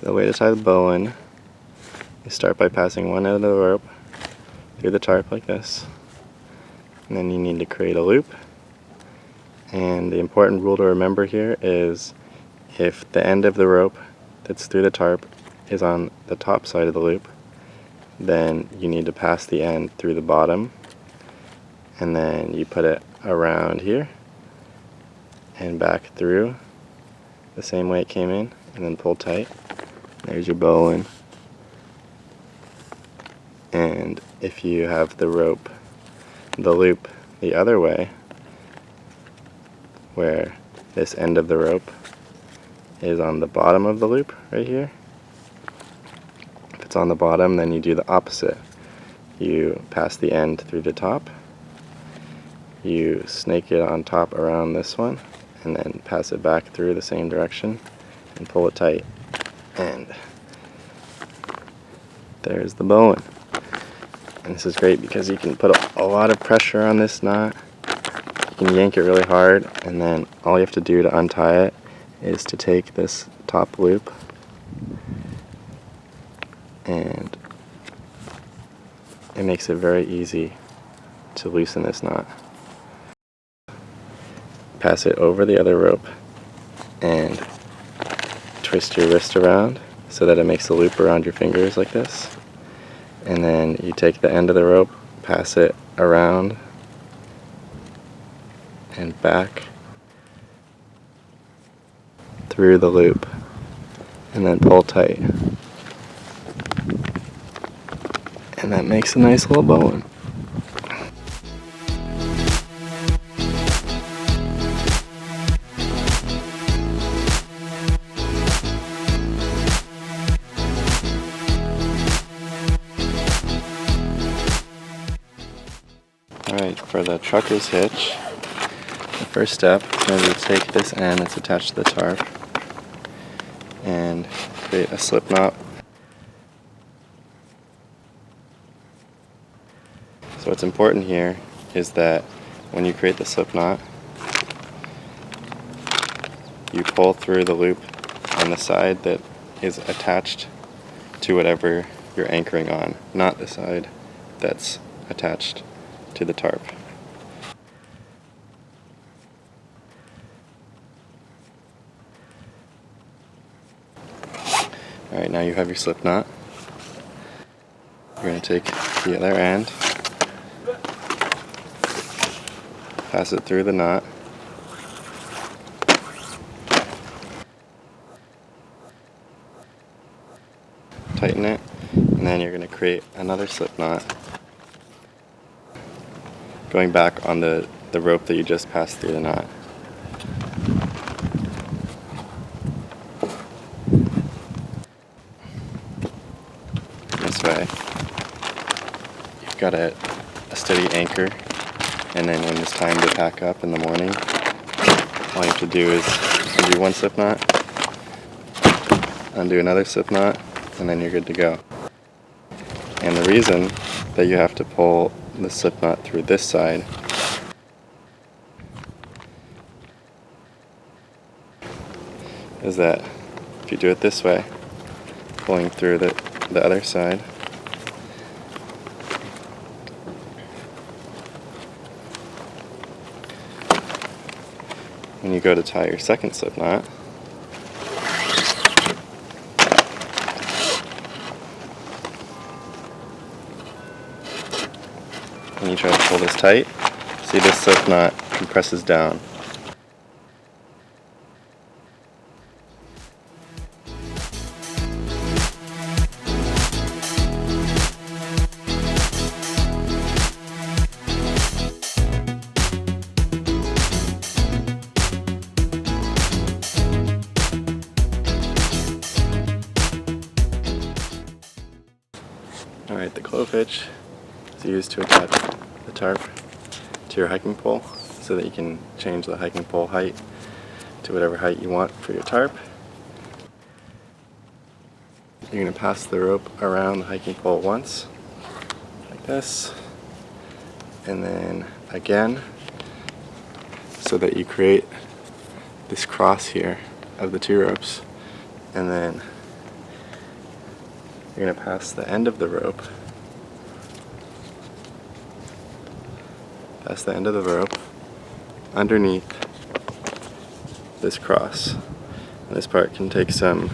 The way to tie the bowline, you start by passing one end of the rope through the tarp like this, and then you need to create a loop. And the important rule to remember here is if the end of the rope that's through the tarp is on the top side of the loop, then you need to pass the end through the bottom, and then you put it around here and back through the same way it came in, and then pull tight. There's your bowline. And if you have the loop the other way, where this end of the rope is on the bottom of the loop right here, if it's on the bottom, then you do the opposite. You pass the end through the top, you snake it on top around this one, and then pass it back through the same direction and pull it tight. And there's the bowline. And this is great because you can put a lot of pressure on this knot. You can yank it really hard, and then all you have to do to untie it is to take this top loop and it makes it very easy to loosen this knot. Pass it over the other rope and twist your wrist around so that it makes a loop around your fingers like this. And then you take the end of the rope, pass it around and back through the loop, and then pull tight. And that makes a nice little bowline. Alright, for the trucker's hitch, the first step is to take this end that's attached to the tarp and create a slip knot. So what's important here is that when you create the slip knot, you pull through the loop on the side that is attached to whatever you're anchoring on, not the side that's attached to the tarp. Alright, now you have your slip knot. You're going to take the other end, pass it through the knot, tighten it, and then you're going to create another slip knot going back on the rope that you just passed through the knot. This way, you've got a steady anchor, and then when it's time to pack up in the morning, all you have to do is undo one slip knot, undo another slip knot, and then you're good to go. And the reason that you have to pull the slip knot through this side is that if you do it this way, pulling through the other side, when you go to tie your second slip knot, when you try to pull this tight, see this slip knot compresses down. Alright, the clove hitch is used to attach the tarp to your hiking pole so that you can change the hiking pole height to whatever height you want for your tarp. You're going to pass the rope around the hiking pole once, like this, and then again, so that you create this cross here of the two ropes, and then you're going to pass the end of the rope underneath this cross. And this part can take some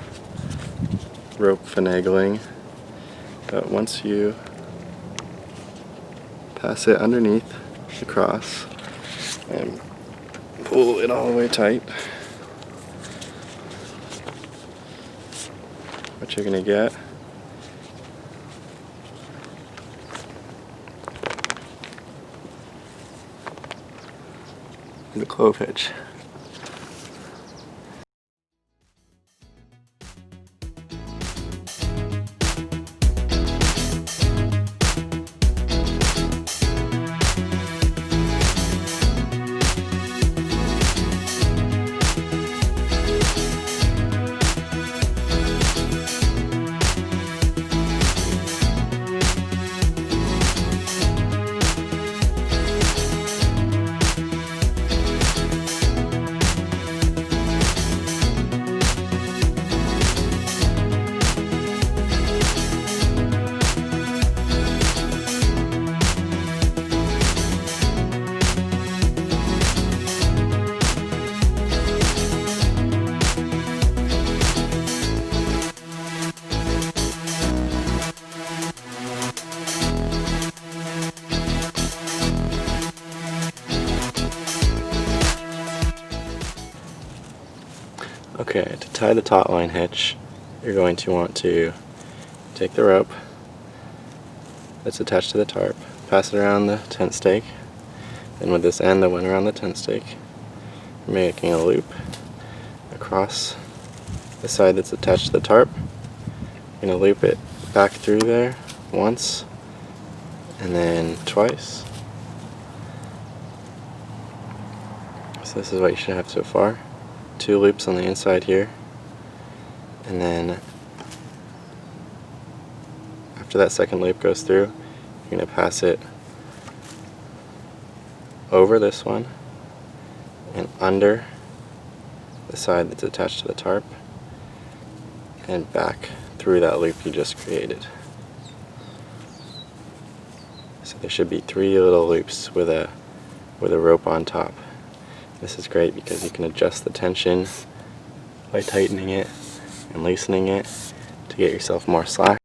rope finagling, but once you pass it underneath the cross and pull it all the way tight, what you're going to get is a clove hitch. Okay, to tie the tautline hitch, you're going to want to take the rope that's attached to the tarp, pass it around the tent stake, and with this end that went around the tent stake, you're making a loop across the side that's attached to the tarp. You're going to loop it back through there once, and then twice. So this is what you should have so far. 2 loops on the inside here, and then after that second loop goes through, you're going to pass it over this one and under the side that's attached to the tarp and back through that loop you just created. So there should be 3 little loops with a rope on top. This is great because you can adjust the tension by tightening it and loosening it to get yourself more slack.